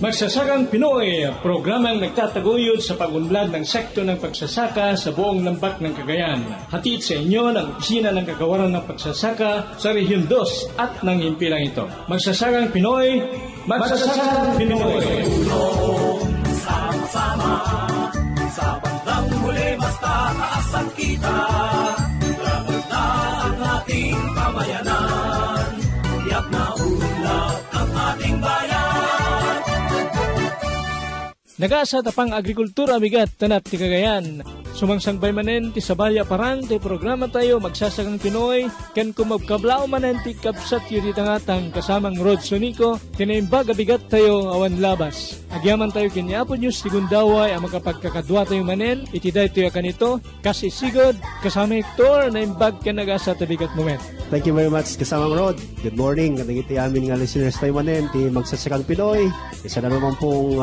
Magsasakang Pinoy, programang nagtataguyod sa pag-unlad ng sekto ng pagsasaka sa buong lambak ng Cagayan. Hatid sa inyo ng Opisina ng Kagawaran ng Pagsasaka sa Rehiyon 2 at ng himpilang ito. Magsasakang Pinoy, Magsasakang Pinoy. Sama-sama, sa bandang huli basta taas ang kita. Laban na ang ating pamayanan, tiyak na ulad ang ating bayan. Nagasa tapang agrikultura bigat tanap ti Cagayan. Sumangsangbay manen ti sabaya parang ti programa tayo Magsasakang Pinoy ken kumagkablao manen ti kapsat yuri tangatang kasamang Rod Sonico tinaimbag bigat tayo awan labas. Agyaman tayo ken Apo News ti Gundaway ang makapagkakadwa tayo manen iti daytoy kanito kasi sigod kasama Hector na imbag ken nagasa ti bigat moment. Thank you very much kasamang Rod. Good morning. Kadang iti amin nga listeners tayo manen ti Magsasakang Pinoy. Isa na naman pong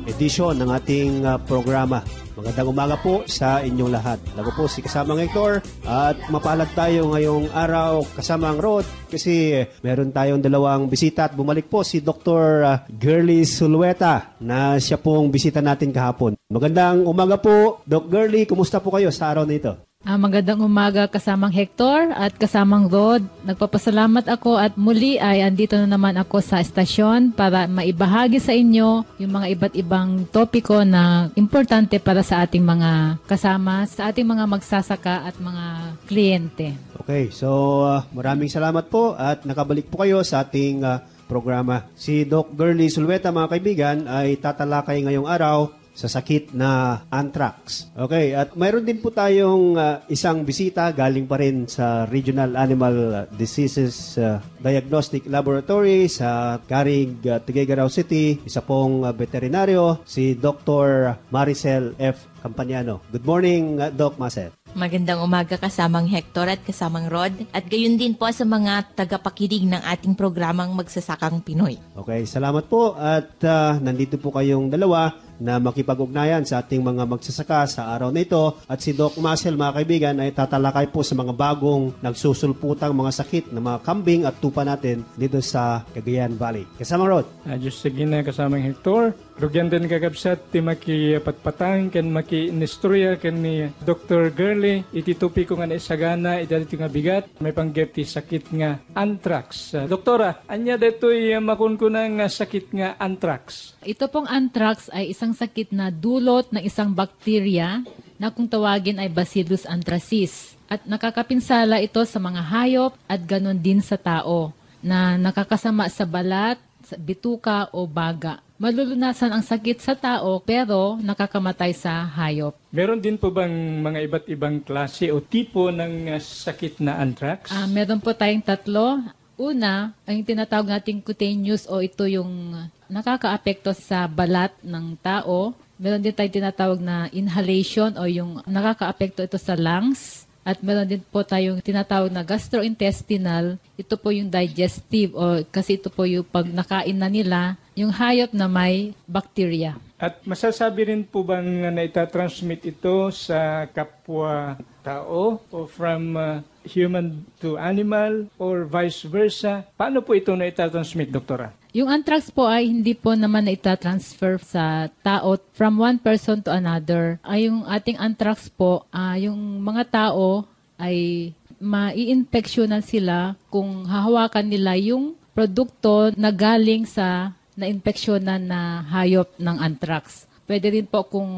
edisyon ng ating programa. Magandang umaga po sa inyong lahat. Lago po si kasamang Hector at mapalad tayo ngayong araw kasamang Rod kasi meron tayong dalawang bisita at bumalik po si Dr. Girly Zulueta na siya pong bisita natin kahapon. Magandang umaga po, Doc Girly. Kumusta po kayo sa araw na ito? Magandang umaga kasamang Hector at kasamang Rod. Nagpapasalamat ako at muli ay andito na naman ako sa estasyon para maibahagi sa inyo yung mga iba't ibang topiko na importante para sa ating mga kasama, sa ating mga magsasaka at mga kliyente. Okay, so maraming salamat po at nakabalik po kayo sa ating programa. Si Doc Girly Zulueta, mga kaibigan, ay tatalakay ngayong araw sa sakit na anthrax. Okay, at mayroon din po tayong isang bisita galing pa rin sa Regional Animal Diseases Diagnostic Laboratory sa Carig, Tuguegarao City. Isa pong veterinaryo, si Dr. Maricel F. Campaniano. Good morning, Doc Maricel. Magandang umaga kasamang Hector at kasamang Rod at gayon din po sa mga tagapakinig ng ating programang Magsasakang Pinoy. Okay, salamat po at nandito po kayong dalawa na makipag-ugnayan sa ating mga magsasaka sa araw na ito. At si Doc Maricel, mga kaibigan, ay tatalakay po sa mga bagong nagsusulputang mga sakit na mga kambing at tupa natin dito sa Cagayan Valley. Kasamang Rod. Diyos sige na kasamang Hector. Rugyan din kagabsat ti makipatpatang ken makinistorya ken ni Dr. Girly iti tupi ko nga naisagana iti nga bigat may panggep ti sakit nga anthrax. Doktora, anya detoy makunkunang sakit nga anthrax? Ito pong anthrax ay isang sakit na dulot ng isang bakterya na kung tawagin ay Bacillus anthracis. At nakakapinsala ito sa mga hayop at ganon din sa tao na nakakasama sa balat, sa bituka o baga. Malulunasan ang sakit sa tao pero nakakamatay sa hayop. Meron din po bang mga iba't ibang klase o tipo ng sakit na anthrax? Meron po tayong tatlo. Una, ang tinatawag nating cutaneous o ito yung nakakaapekto sa balat ng tao. Meron din tayong tinatawag na inhalation o yung nakakaapekto ito sa lungs. At meron din po tayong tinatawag na gastrointestinal. Ito po yung digestive o kasi ito po yung pag nakain na nila yung hayop na may bacteria. At masasabi rin po bang na itatransmit ito sa kapwa tao o from human to animal or vice versa? Paano po ito na itatransmit, Doktora? Yung anthrax po ay hindi po naman na itatransfer sa tao from one person to another. Yung ating anthrax po, yung mga tao ay mai-infectionan sila kung hahawakan nila yung produkto na galing sa na-infectionan na hayop ng anthrax. Pwede rin po kung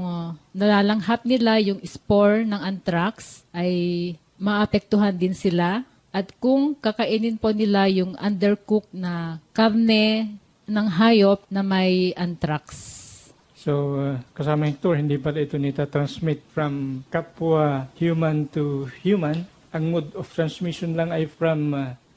nalalanghap nila yung spore ng anthrax ay maapektuhan din sila. At kung kakainin po nila yung undercooked na karne ng hayop na may anthrax. So, kasama Hector, hindi pala ito nita-transmit from kapwa human to human. Ang mode of transmission lang ay from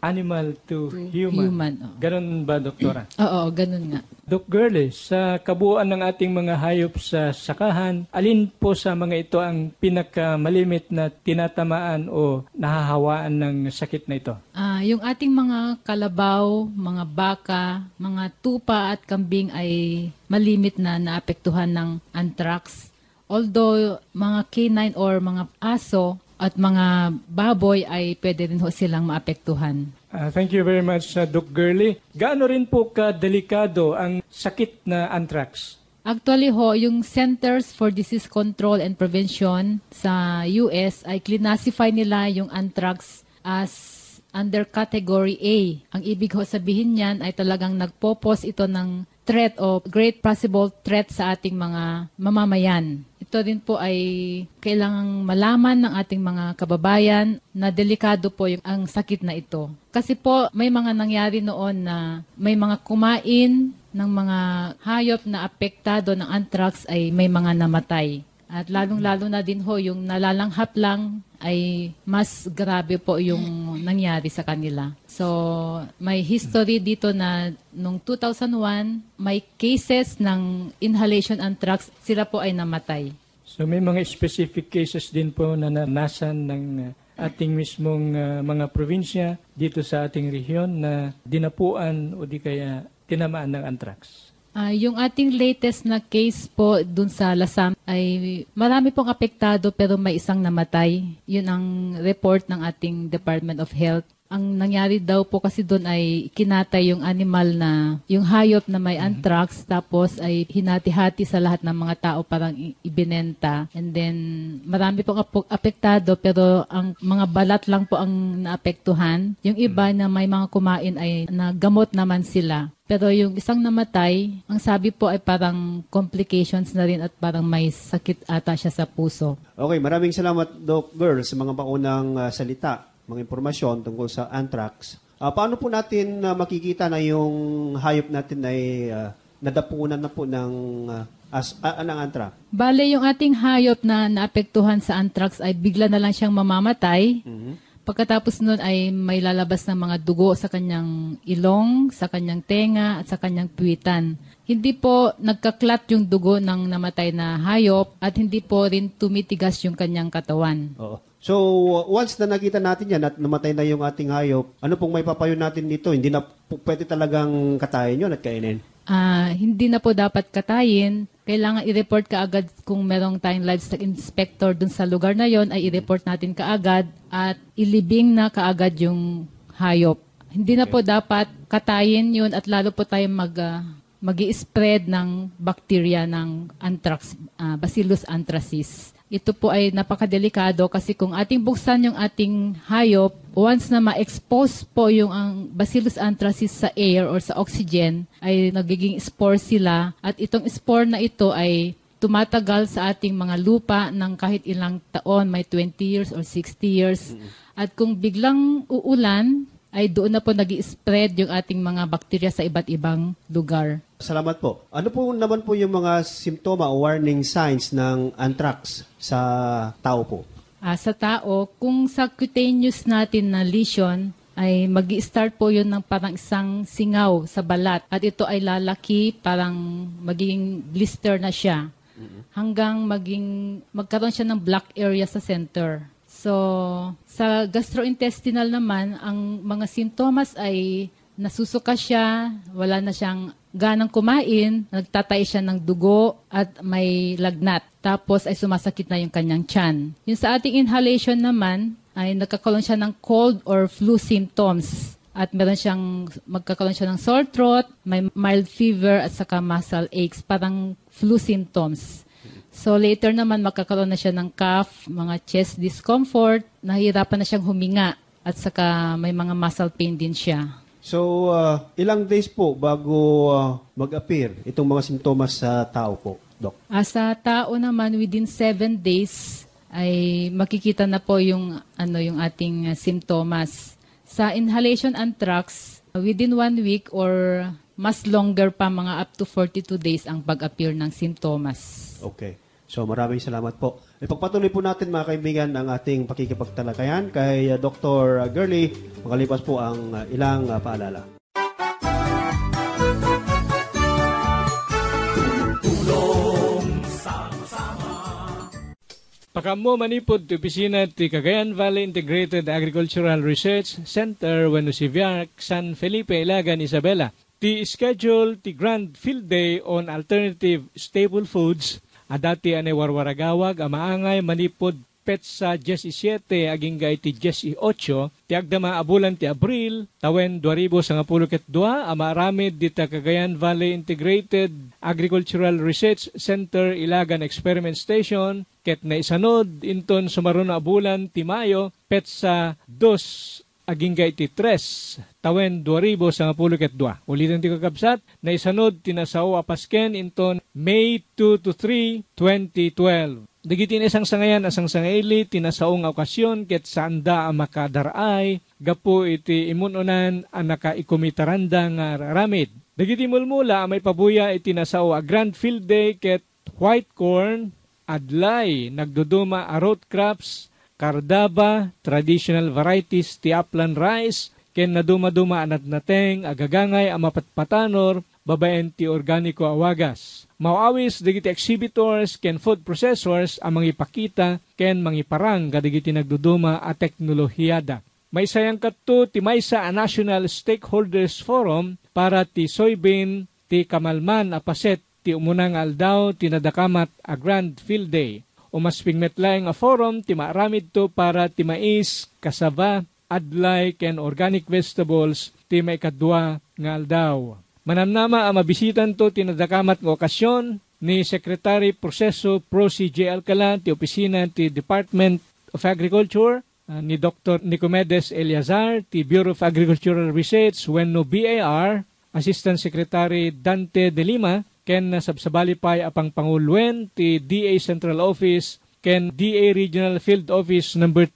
animal to human. Ganun ba, Doktora? Oo, ganun nga. Doc Girly, sa kabuuan ng ating mga hayop sa sakahan, alin po sa mga ito ang pinakamalimit na tinatamaan o nahahawaan ng sakit na ito? Yung ating mga kalabaw, mga baka, mga tupa at kambing ay malimit na naapektuhan ng anthrax. Although mga canine or mga aso at mga baboy ay pwede rin ho silang maapektuhan. Thank you very much, Doc Gurley. Gaano rin po ka-delikado ang sakit na anthrax? Actually ho, yung Centers for Disease Control and Prevention sa US ay classify nila yung anthrax as under category A. Ang ibig ho sabihin niyan ay talagang nagpopos ito ng threat o great possible threat sa ating mga mamamayan. Ito din po ay kailangang malaman ng ating mga kababayan na delikado po ang sakit na ito. Kasi po may mga nangyari noon na may mga kumain ng mga hayop na apektado ng anthrax ay may mga namatay. At lalong-lalo na din ho, yung nalalanghap lang ay mas grabe po yung nangyari sa kanila. So, may history dito na nung 2001, may cases ng inhalation anthrax, sila po ay namatay. So, may mga specific cases din po na naranasan ng ating mismong mga probinsya dito sa ating rehiyon na dinapuan o di kaya tinamaan ng anthrax. Yung ating latest na case po dun sa Lasam ay marami pong apektado pero may isang namatay. Yun ang report ng ating Department of Health. Ang nangyari daw po kasi doon ay kinatay yung animal na, yung hayop na may anthrax, tapos ay hinati-hati sa lahat ng mga tao parang ibinenta. And then marami pong apektado pero ang mga balat lang po ang naapektuhan. Yung iba na may mga kumain ay nagamot naman sila. Pero yung isang namatay, ang sabi po ay parang complications na rin at parang may sakit ata siya sa puso. Okay, maraming salamat, Doc Girl, sa mga paunang salita, mga impormasyon tungkol sa anthrax. Paano po natin makikita na yung hayop natin ay nadapunan na po ng anthrax? Bale, yung ating hayop na naapektuhan sa anthrax ay bigla na lang siyang mamamatay. Pagkatapos nun ay may lalabas ng mga dugo sa kanyang ilong, sa kanyang tenga, at sa kanyang puwitan. Hindi po nagkaklat yung dugo ng namatay na hayop at hindi po rin tumitigas yung kanyang katawan. Oo. So, once na nakita natin yan at namatay na yung ating hayop, ano pong may papayo natin dito? Hindi na po pwede talagang katayin yun at kainin? Hindi na po dapat katayin. Kailangan i-report kaagad kung merong tayong livestock inspector dun sa lugar na yon, ay i-report natin kaagad at ilibing na kaagad yung hayop. Hindi na po dapat katayin yun at lalo po tayo mag-i-spread ng bacteria ng anthrax, Bacillus anthracis. Ito po ay napakadelikado kasi kung ating buksan yung ating hayop, once na ma-expose po yung ang Bacillus anthracis sa air or sa oxygen, ay nagiging spore sila at itong spore na ito ay tumatagal sa ating mga lupa ng kahit ilang taon, may 20 years or 60 years. At kung biglang uulan, ay doon na po nag-i-spread yung ating mga bakterya sa iba't ibang lugar. Salamat po. Ano po naman po yung mga simptoma o warning signs ng anthrax sa tao po? Sa tao, kung sa cutaneous natin na lesion, ay mag-i-start po yun ng parang isang singaw sa balat. At ito ay lalaki, parang magiging blister na siya. Hanggang magkaroon siya ng black area sa center. So, sa gastrointestinal naman, ang mga sintomas ay nasusuka siya, wala na siyang ganang kumain, nagtatay siya ng dugo at may lagnat. Tapos ay sumasakit na yung kanyang tiyan. Yung sa ating inhalation naman, ay nagkakaroon siya ng cold or flu symptoms. At magkakaroon siya ng sore throat, may mild fever at saka muscle aches, parang flu symptoms. So later naman magkakaroon na siya ng cough, mga chest discomfort, nahihirapan na siyang huminga at saka may mga muscle pain din siya. So, ilang days po bago mag-appear itong mga simptomas sa tao po, Doc? Sa tao naman, within 7 days ay makikita na po yung ating simptomas. Sa inhalation anthrax, within 1 week or mas longer pa, mga up to 42 days ang pag-appear ng simptomas. Okay. So maraming salamat po. Ipagpatuloy po natin mga kaibigan ang ating pakikipagtalakayan kay Dr. Gurley. Makalipas po ang ilang paalala. Pakamo manipod ti opisina ti Cagayan Valley Integrated Agricultural Research Center wenno si Viac San Felipe, Ilagan, Isabela. Ti schedule ti Grand Field Day on Alternative Staple Foods. Adati ane warwaragawag amaangay manipod petsa 17 agingga iti 18 ti agdama abulan ti Abril tawen 2012 amaramid dita Cagayan Valley Integrated Agricultural Research Center Ilagan Experiment Station ket naisanod inton sumaron na abulan ti Mayo petsa 2 agingga iti 3 tawen 2012. Ulitin ti kakabsat, naisanod tinasao apasken inton May 2 to 3, 2012. Digiti isang sangayan asang sangaili tinasaong okasyon ket sanda ang makadaray gapu iti imununan ang nakaikumitaranda nga ramid. Digiti mulmula may pabuya iti nasao a Grand Field Day ket white corn, adlay, nagduduma a root crops, kardaba, traditional varieties ti upland rice, ken naduma-duma anat nateng agagangay a mapatpatanor, babaen ti organiko awagas. Mauawis digiti exhibitors ken food processors ang mangipakita ken mangiparang kadigiti nagduduma a teknolohiyada. May sayang katto ti maysa a National Stakeholders Forum para ti soybean ti kamalman a paset ti umunang aldaw ti nadakamat a Grand Field Day. Umasping metlaeng a forum ti maaramid to para ti mais, kasaba, adlay ken organic vegetables ti maikadwa nga aldaw. Manamnama ang mabisitan to tinadakamat ng okasyon ni Secretary Proceso Pro C.J. Alcala ti opisina ti Department of Agriculture, ni Dr. Nicomedes Eliazar ti Bureau of Agricultural Research wenno BAR, Assistant Secretary Dante de Lima, ken sabsabali pay apang pangulwen ti DA Central Office ken DA Regional Field Office No. 2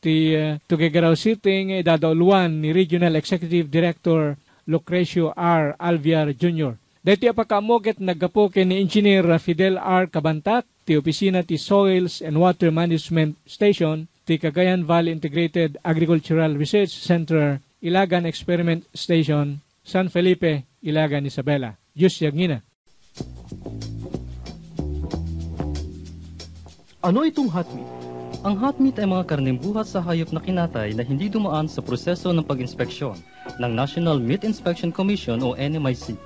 ti Tuguegarao City nga idadauluan ni Regional Executive Director Lucrecio R. Alviar Jr. Dati apakamoket naggapo ken ni Engineer Fidel R. Cabantac ti opisina ti Soils and Water Management Station ti Cagayan Valley Integrated Agricultural Research Center Ilagan Experiment Station San Felipe, Ilagan, Isabela. Diyos yagngina. Ano itong hot meat? Ang hot meat ay mga karneng buhat sa hayop na kinatay na hindi dumaan sa proseso ng pag-inspeksyon ng National Meat Inspection Commission o NMIC.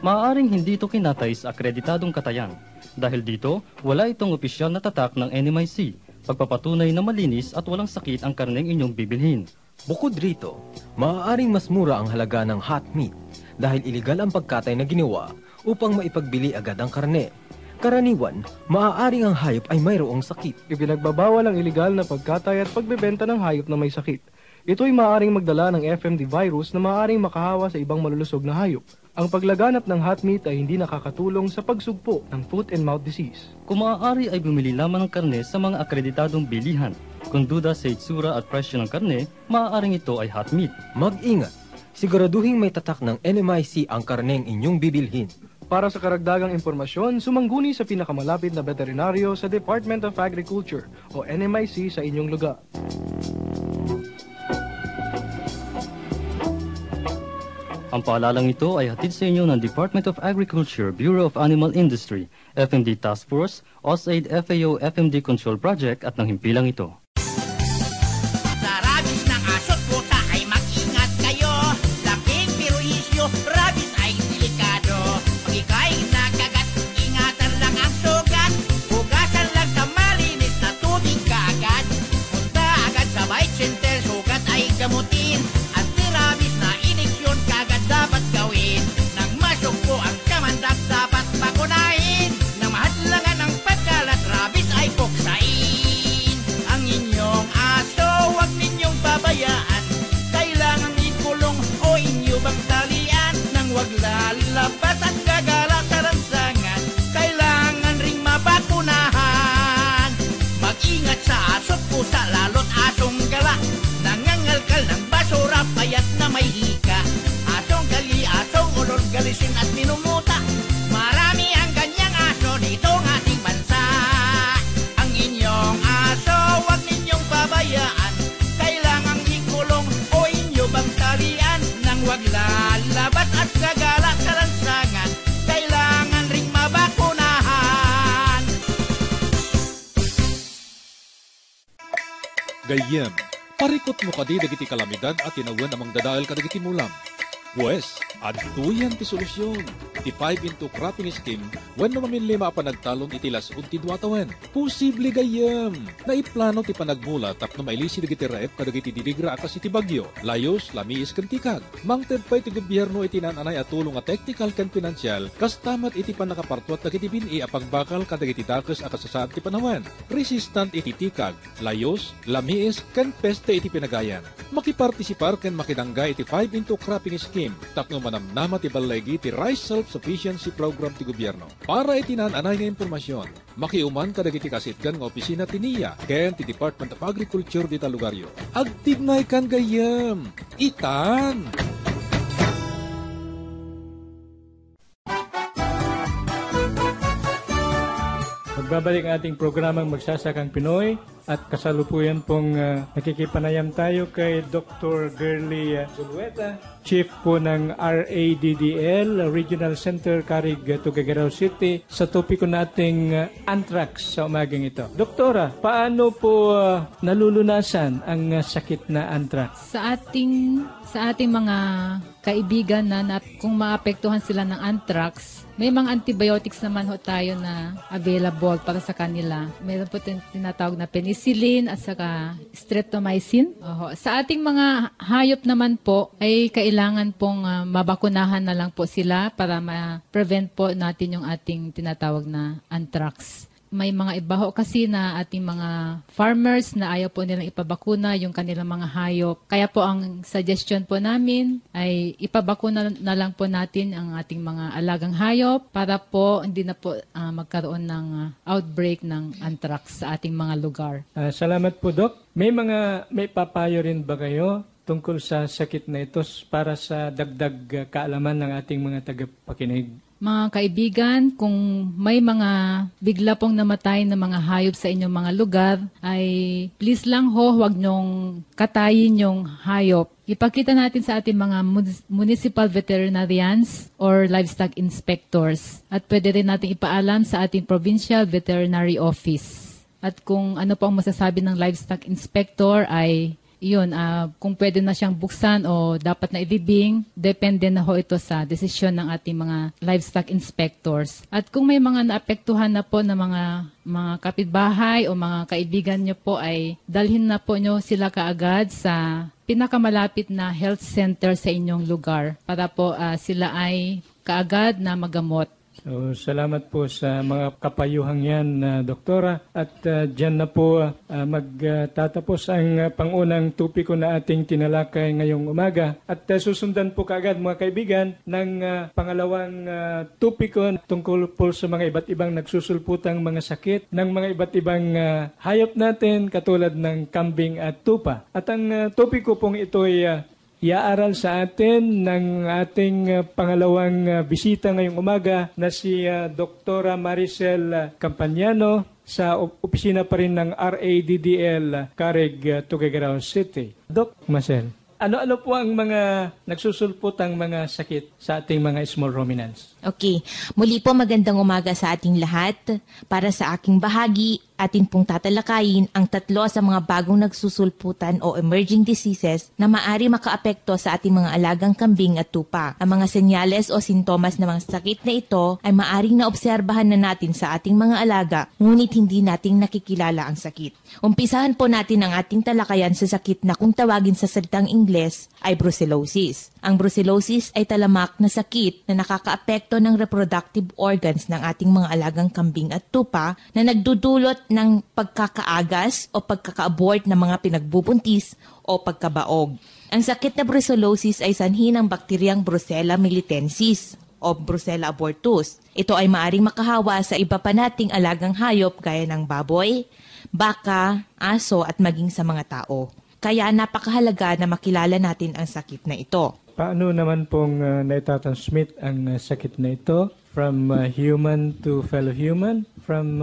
Maaaring hindi ito kinatay sa akreditadong katayan. Dahil dito, wala itong opisyal na tatak ng NMIC, pagpapatunay na malinis at walang sakit ang karneng inyong bibilhin. Bukod rito, maaaring mas mura ang halaga ng hot meat dahil iligal ang pagkatay na ginawa upang maipagbili agad ang karne. Karaniwan, maaaring ang hayop ay mayroong sakit. Ipinagbabawal ang iligal na pagkatay at pagbebenta ng hayop na may sakit. Ito ay maaaring magdala ng FMD virus na maaaring makahawa sa ibang malulusog na hayop. Ang paglaganap ng hot meat ay hindi nakakatulong sa pagsugpo ng foot and mouth disease. Kung maaari ay bumili lamang ng karne sa mga akreditadong bilihan. Kung duda sa itsura at presyo ng karne, maaaring ito ay hot meat. Mag-ingat! Siguraduhin may tatak ng NMIC ang karneng inyong bibilhin. Para sa karagdagang impormasyon, sumangguni sa pinakamalapit na veterinaryo sa Department of Agriculture o NMIC sa inyong lugar. Ang paalalang ito ay hatid sa inyo ng Department of Agriculture, Bureau of Animal Industry, FMD Task Force, OSAID FAO FMD Control Project at ng himpilang ito. Sa rabies ng aso't pusa ay mag-ingat kayo. Laking piruhisyo, rabies ay delikado. Pag ika'y nakagat, ingatan lang ang sugat. Hugasan lang sa malinis na tubig kaagad. Punta agad sa bite center, sugat ay gamutin. Anti-rabies na iniksyon kaagad dapat gawin. Nang masugpo ang kamandag dapat pakunahin. Nang mahadlangan ng pagkalat, rabies ay buksain. Ang inyong aso, huwag ninyong babayaan. Kailangan ikulong o inyo bang talian. Nang huwag lalabas at gagala sa ransangan. Kailangan ring mabakunahan. Mag-ingat sa aso't pusa, lalo't asong gala. Nangangalkal ng basura, payat na may hika. Asong gali, asong ulol, galisin at minumuta. Marami ang ganyang aso ditong ating bansa. Ang inyong aso, huwag ninyong babayaan. Kailangang ikulong o inyo bang talian. Nang huwag lalabas at gagala sa lansangan. Kailangan ring mabakunahan. Gayem, parikot mo kadi dagiti kalamidad at tinawen amang dadael kadagiti mulam. Wes, adtuyan ti solusyon. Ti 5 into cropping scheme, when naman lima panagtalon itilas unti duwatawan. Posible gayam. Naiplano ti panagmula tapno mailisi dagiti raep kadagiti didigra akas iti bagyo. Layos, lamiis ken tikag. Mangted pa iti gobyerno iti nananay at tulong a technical ken financial, kas tamat iti panakapartuat dagiti bini apang bakal kadagiti dakes akas sasaad ti panawan. Resistant iti tikag, layos, lamiis ken peste iti pinagayan. Makipartisipar ken makidangga iti 5 into cropping scheme tapno manamnama ti balaygi ti Rice Self-Sufficiency Program ti gobyerno. Para itinananay nga impormasyon, makiuman kadagiti kasitkan ng opisina ti NIA ken ti Department of Agriculture dita lugaryo. Agtignay kan gayam! Itan! Magbabalik ang ating programang Magsasakang Pinoy at kasalukuyan pong nakikipanayam tayo kay Dr. Girly Zulueta, Chief po ng RADDL, Regional Center, Carig, Tuguegarao City, sa topiko nating anthrax sa umagang ito. Doktora, paano po nalulunasan ang sakit na anthrax? Sa ating mga kaibigan na kung maapektuhan sila ng anthrax, may mga antibiotics naman ho tayo na available para sa kanila. Meron po tinatawag na penicillin at saka streptomycin. Sa ating mga hayop naman po ay kailangan pong mabakunahan na lang po sila para ma-prevent po natin yung ating tinatawag na anthrax. May mga iba ho kasi na ating mga farmers na ayaw po nilang ipabakuna yung kanilang mga hayop. Kaya po ang suggestion po namin ay ipabakuna na lang po natin ang ating mga alagang hayop para po hindi na po magkaroon ng outbreak ng anthrax sa ating mga lugar. Salamat po, Doc. May papayo rin ba kayo tungkol sa sakit na ito para sa dagdag kaalaman ng ating mga tagapakinig? Mga kaibigan, kung may mga bigla pong namatay na mga hayop sa inyong mga lugar, ay please lang huwag nyong katayin yung hayop. Ipakita natin sa ating mga municipal veterinarians or livestock inspectors. At pwede rin natin ipaalam sa ating provincial veterinary office. At kung ano po ang masasabi ng livestock inspector ay kung pwede na siyang buksan o dapat na ilibing, depende na ho ito sa desisyon ng ating mga livestock inspectors. At kung may mga naapektuhan na po na mga kapitbahay o mga kaibigan nyo po ay dalhin na po nyo sila kaagad sa pinakamalapit na health center sa inyong lugar para po sila ay kaagad na magamot. So, salamat po sa mga kapayuhang yan, Doktora. At dyan na po magtatapos ang pangunang tupiko na ating tinalakay ngayong umaga. At susundan po kaagad mga kaibigan ng pangalawang tupiko tungkol po sa mga iba't ibang nagsusulputang mga sakit ng mga iba't ibang hayop natin katulad ng kambing at tupa. At ang tupiko pong ito ay iaaral sa atin ng ating pangalawang bisita ngayong umaga na si Dr. Maricel Campagnano sa opisina pa rin ng RADDL, Carig, Tuguegarao City. Doc Maricel, ano-ano po ang mga nagsusulputang mga sakit sa ating mga small ruminants? Okay. Muli po magandang umaga sa ating lahat. Para sa aking bahagi, atin pong tatalakayin ang 3 sa mga bagong nagsusulputan o emerging diseases na maaari makaapekto sa ating mga alagang kambing at tupa. Ang mga senyales o sintomas ng mga sakit na ito ay maaring naobserbahan na natin sa ating mga alaga, ngunit hindi nating nakikilala ang sakit. Umpisahan po natin ang ating talakayan sa sakit na kung tawagin sa salitang Ingles ay brucellosis. Ang brucellosis ay talamak na sakit na nakakaapekto ng reproductive organs ng ating mga alagang kambing at tupa na nagdudulot ng pagkakaagas o pagkaka-abort ng mga pinagbubuntis o pagkabaog. Ang sakit na brucellosis ay sanhi ng bakteryang Brucella militensis o Brucella abortus. Ito ay maaring makahawa sa iba pa nating alagang hayop gaya ng baboy, baka, aso at maging sa mga tao. Kaya napakahalaga na makilala natin ang sakit na ito. Paano naman pong naitatransmit ang sakit na ito from human to fellow human, from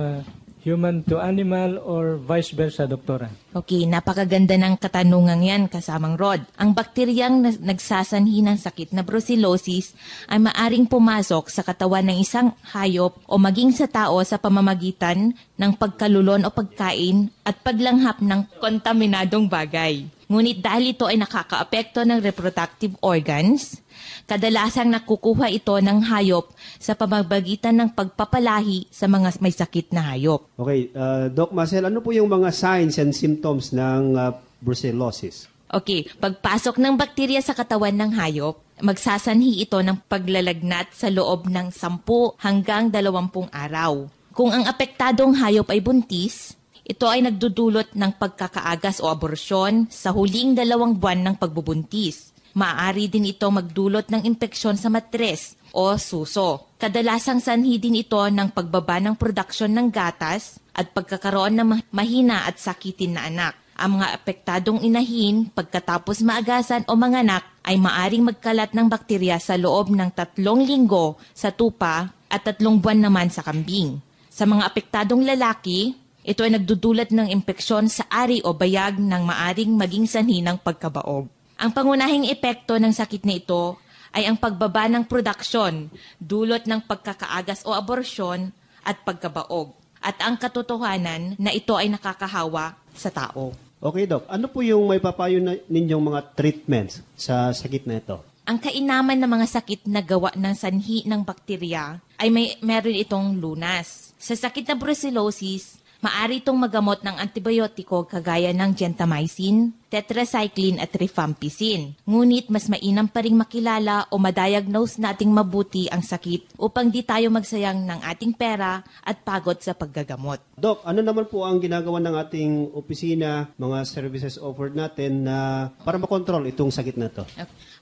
human to animal, or vice versa, Doktora? Okay, napakaganda ng katanungan yan, kasamang Rod. Ang bakteryang nagsasanhi ng sakit na brucellosis ay maaring pumasok sa katawan ng isang hayop o maging sa tao sa pamamagitan ng pagkalulon o pagkain at paglanghap ng kontaminadong bagay. Ngunit dahil ito ay nakakaapekto ng reproductive organs, kadalasang nakukuha ito ng hayop sa pamamagitan ng pagpapalahi sa mga may sakit na hayop. Okay, Doc Marcel, ano po yung mga signs and symptoms ng brucellosis? Okay, pagpasok ng bakterya sa katawan ng hayop, magsasanhi ito ng paglalagnat sa loob ng 10 hanggang 20 araw. Kung ang apektadong hayop ay buntis, ito ay nagdudulot ng pagkakaagas o aborsyon sa huling 2 buwan ng pagbubuntis. Maaari din ito magdulot ng impeksyon sa matres o suso. Kadalasang sanhi din ito ng pagbaba ng produksyon ng gatas at pagkakaroon ng mahina at sakitin na anak. Ang mga apektadong inahin pagkatapos maagasan o manganak ay maaring magkalat ng bakterya sa loob ng 3 linggo sa tupa at 3 buwan naman sa kambing. Sa mga apektadong lalaki, ito ay nagdudulot ng impeksyon sa ari o bayag ng maaring maging sanhi ng pagkabaog. Ang pangunahing epekto ng sakit na ito ay ang pagbaba ng produksyon, dulot ng pagkakaagas o aborsyon at pagkabaog. At ang katotohanan na ito ay nakakahawa sa tao. Okay, Doc. Ano po yung may papayo ninyong mga treatments sa sakit na ito? Ang kainaman ng mga sakit na gawa ng sanhi ng bakterya ay meron itong lunas. Sa sakit na brucellosis, maaari itong magamot ng antibiotiko kagaya ng gentamicin, tetracycline at rifampicin. Ngunit mas mainam pa ring makilala o madiagnose nating mabuti ang sakit upang di tayo magsayang ng ating pera at pagod sa paggagamot. Doc, ano naman po ang ginagawa ng ating opisina, mga services offered natin na para makontrol itong sakit na ito?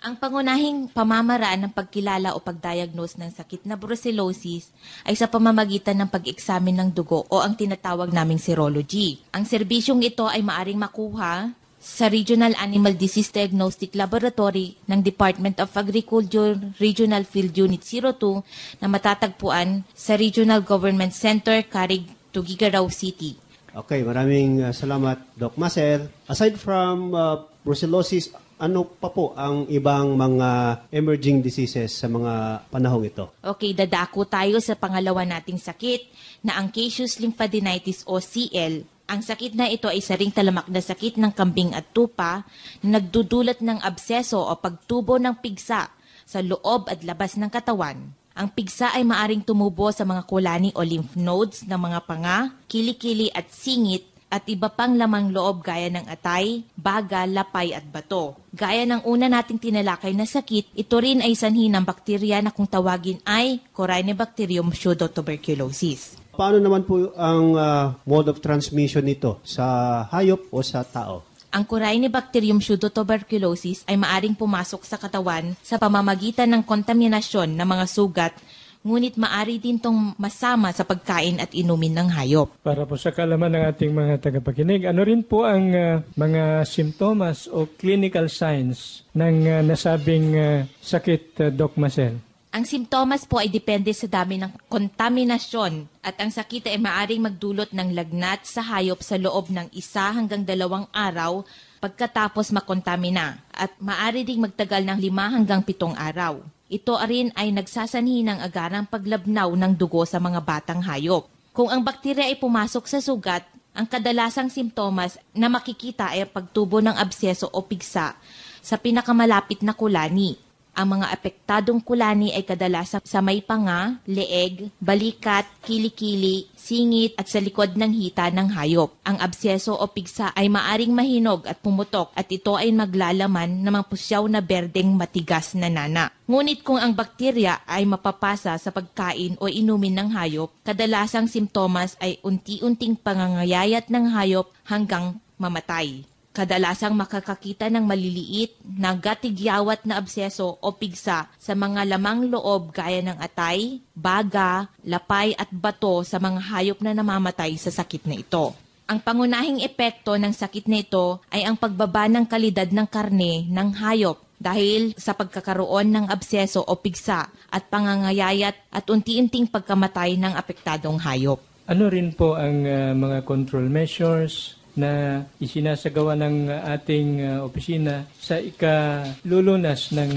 Ang pangunahing pamamaraan ng pagkilala o pagdiagnose ng sakit na brucellosis ay sa pamamagitan ng pag-examine ng dugo o ang tinatawag naming serology. Ang serbisyong ito ay maaring makuha sa Regional Animal Disease Diagnostic Laboratory ng Department of Agriculture Regional Field Unit 02 na matatagpuan sa Regional Government Center, Carig, Tuguegarao City. Okay, maraming salamat, Doc Marcel. Aside from brucellosis, ano pa po ang ibang mga emerging diseases sa mga panahong ito? Okay, dadako tayo sa pangalawa nating sakit na ang caseous lymphadenitis o CL. Ang sakit na ito ay isa ring talamak na sakit ng kambing at tupa na nagdudulot ng abseso o pagtubo ng pigsa sa loob at labas ng katawan. Ang pigsa ay maaring tumubo sa mga kulani o lymph nodes ng mga panga, kilikili at singit at iba pang lamang loob gaya ng atay, baga, lapay at bato. Gaya ng una nating tinalakay na sakit, ito rin ay sanhi ng bakterya na kung tawagin ay Corynebacterium pseudotuberculosis. Paano naman po ang mode of transmission nito sa hayop o sa tao? Ang Corynebacterium pseudotuberculosis ay maaring pumasok sa katawan sa pamamagitan ng kontaminasyon ng mga sugat, ngunit maaari din itong masama sa pagkain at inumin ng hayop. Para po sa kaalaman ng ating mga tagapakinig, ano rin po ang mga simptomas o clinical signs ng nasabing sakit, Doc Marcel? Ang simptomas po ay depende sa dami ng kontaminasyon at ang sakit ay maaaring magdulot ng lagnat sa hayop sa loob ng 1 hanggang 2 araw pagkatapos makontamina at maaari ding magtagal ng 5 hanggang 7 araw. Ito rin ay nagsasanhi ng agarang paglabnaw ng dugo sa mga batang hayop. Kung ang bakterya ay pumasok sa sugat, ang kadalasang simptomas na makikita ay ang pagtubo ng abseso o pigsa sa pinakamalapit na kulani. Ang mga apektadong kulani ay kadalasan sa may panga, leeg, balikat, kilikili, singit at sa likod ng hita ng hayop. Ang abseso o pigsa ay maaring mahinog at pumutok at ito ay maglalaman ng mga pusyaw na berdeng matigas na nana. Ngunit kung ang bakterya ay mapapasa sa pagkain o inumin ng hayop, kadalasang simptomas ay unti-unting pangangayayat ng hayop hanggang mamatay. Kadalasang makakakita ng maliliit na gatigyawat na abseso o pigsa sa mga lamang loob gaya ng atay, baga, lapay at bato sa mga hayop na namamatay sa sakit na ito. Ang pangunahing epekto ng sakit na ito ay ang pagbaba ng kalidad ng karne ng hayop dahil sa pagkakaroon ng abseso o pigsa at pangangayayat at unti-unting pagkamatay ng apektadong hayop. Ano rin po ang mga control measures na isinasagawa ng ating opisina sa ikalulunas ng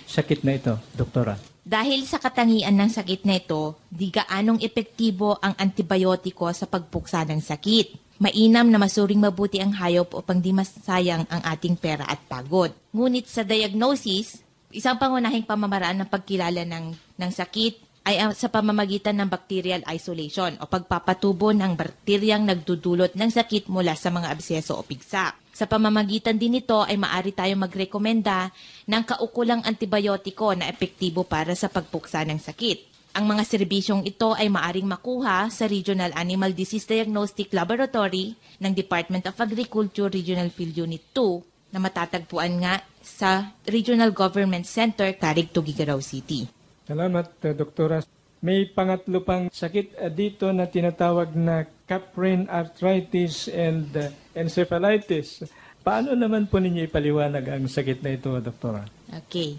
sakit na ito, Doktora? Dahil sa katangian ng sakit na ito, di gaanong epektibo ang antibiotiko sa pagpuksa ng sakit. Mainam na masuring mabuti ang hayop upang di masayang ang ating pera at pagod. Ngunit sa diagnosis, isang pangunahing pamamaraan ng pagkilala ng sakit ay sa pamamagitan ng bacterial isolation o pagpapatubo ng bakteryang nagdudulot ng sakit mula sa mga abseso o pigsa. Sa pamamagitan din nito ay maaari tayong magrekomenda ng kaukulang antibiotiko na epektibo para sa pagpuksa ng sakit. Ang mga serbisyong ito ay maaring makuha sa Regional Animal Disease Diagnostic Laboratory ng Department of Agriculture Regional Field Unit 2 na matatagpuan nga sa Regional Government Center, Tarig, Tuguegarao City. Salamat, Doktora. May pangatlo pang sakit dito na tinatawag na Caprine arthritis and encephalitis. Paano naman po ninyo ipaliwanag ang sakit na ito, Doktora? Okay.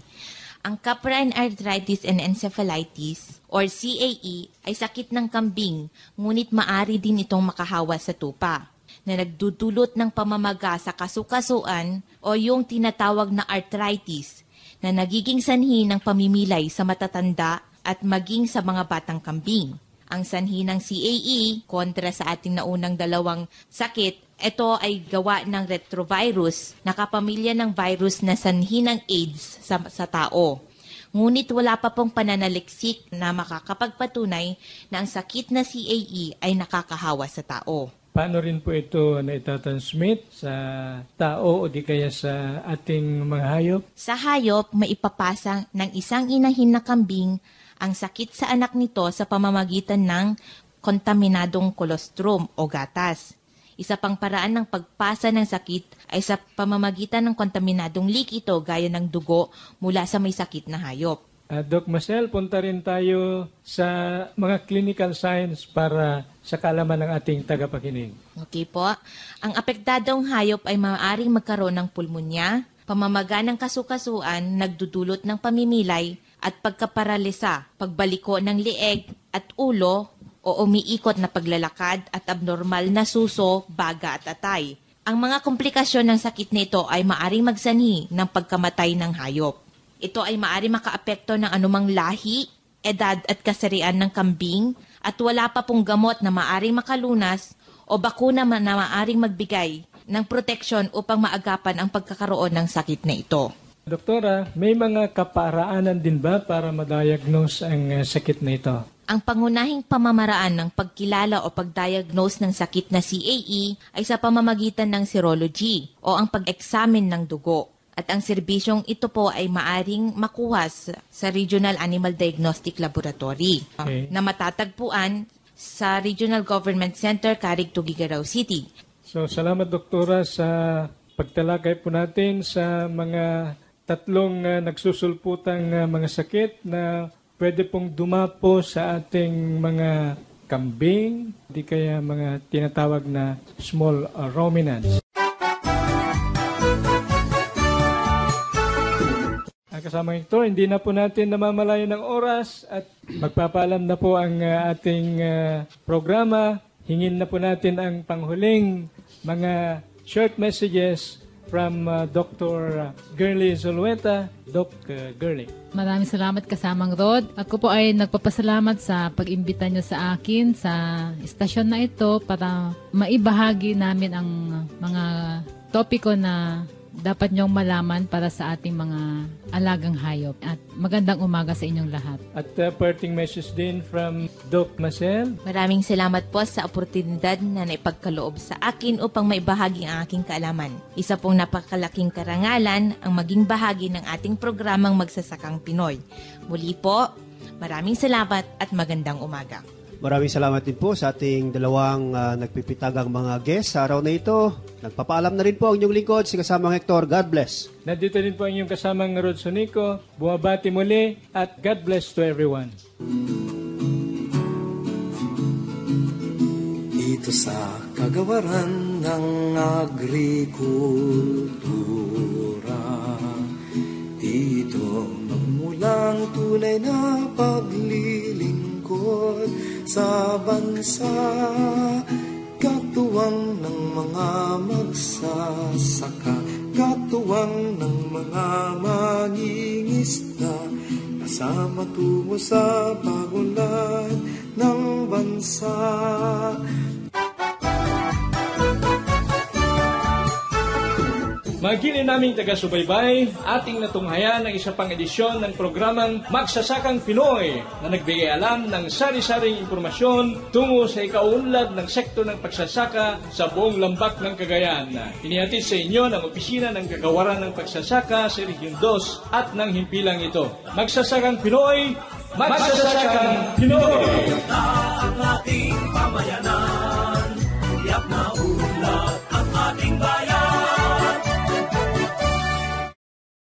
Ang Caprine arthritis and encephalitis or CAE ay sakit ng kambing, ngunit maari din itong makahawa sa tupa na nagdudulot ng pamamaga sa kasukasuan o yung tinatawag na arthritis na nagiging sanhi ng pamimilay sa matatanda at maging sa mga batang kambing. Ang sanhi ng CAE kontra sa ating naunang dalawang sakit, ito ay gawa ng retrovirus na kapamilya ng virus na sanhi ng AIDS sa tao. Ngunit wala pa pong pananaliksik na makakapagpatunay na ang sakit na CAE ay nakakahawa sa tao. Paano rin po ito na itatransmit sa tao o di kaya sa ating mga hayop? Sa hayop, maipapasa ng isang inahin na kambing ang sakit sa anak nito sa pamamagitan ng kontaminadong colostrum o gatas. Isa pang paraan ng pagpasa ng sakit ay sa pamamagitan ng kontaminadong likido gaya ng dugo mula sa may sakit na hayop. Doc Marcel, punta rin tayo sa mga clinical signs para sa kaalaman ng ating tagapakinig. Okay po. Ang apektadong hayop ay maaaring magkaroon ng pulmonya, pamamaga ng kasukasuan, nagdudulot ng pamimilay, at pagkaparalisa, pagbaliko ng leeg at ulo o umiikot na paglalakad at abnormal na suso, baga at atay. Ang mga komplikasyon ng sakit nito ay maaaring magsanhi ng pagkamatay ng hayop. Ito ay maaari makaapekto ng anumang lahi, edad at kasarian ng kambing at wala pa pong gamot na maaring makalunas o bakuna na maaring magbigay ng proteksyon upang maagapan ang pagkakaroon ng sakit na ito. Doktora, may mga kaparaanan din ba para ma-diagnose ang sakit na ito? Ang pangunahing pamamaraan ng pagkilala o pagdiagnose ng sakit na CAE ay sa pamamagitan ng serology o ang pag-examine ng dugo. At ang serbisyong ito po ay maaring makuha sa Regional Animal Diagnostic Laboratory na matatagpuan sa Regional Government Center, Tarig, Tuguegarao City. So, salamat Doktora sa pagtalakay po natin sa mga tatlong nagsusulputang mga sakit na pwede pong dumapo sa ating mga kambing, di kaya mga tinatawag na small ruminants. Kasama ito, hindi na po natin namamalayan ng oras at magpapaalam na po ang ating programa. Hingin na po natin ang panghuling mga short messages from Dr. Girly Zulueta. Doc Girly. Maraming salamat kasamang Rod. Ako po ay nagpapasalamat sa pag-imbita nyo sa akin sa istasyon na ito para maibahagi namin ang mga topiko na dapat niyong malaman para sa ating mga alagang hayop. At magandang umaga sa inyong lahat. At parting message din from Doc Marcel. Maraming salamat po sa oportunidad na naipagkaloob sa akin upang maibahagi ang aking kaalaman. Isa pong napakalaking karangalan ang maging bahagi ng ating programang Magsasakang Pinoy. Muli po, maraming salamat at magandang umaga. Maraming salamat din po sa ating dalawang nagpipitagang mga guests sa araw na ito. Nagpapaalam na rin po ang inyong lingkod, si kasamang Hector. God bless. Nandito din po ang inyong kasamang Rod Sonico. Bumabati muli at God bless to everyone. Ito sa kagawaran ng agrikultura, dito magmulang tunay na paglilingkod sa bansa, katuwang ng mga magsasaka, katuwang ng mga mangingisda, kasama tungo sa pagunlad ng bansa. Magili naming taga-subaybay, ating natunghayan ang isa pang edisyon ng programang Magsasakang Pinoy na nagbigay alam ng sari-saring impormasyon tungo sa ikaunlad ng sektor ng pagsasaka sa buong lambak ng Cagayan. Inihatid sa inyo ng Opisina ng Kagawaran ng Pagsasaka sa Region 2 at ng himpilang ito. Magsasakang Pinoy, magsasakang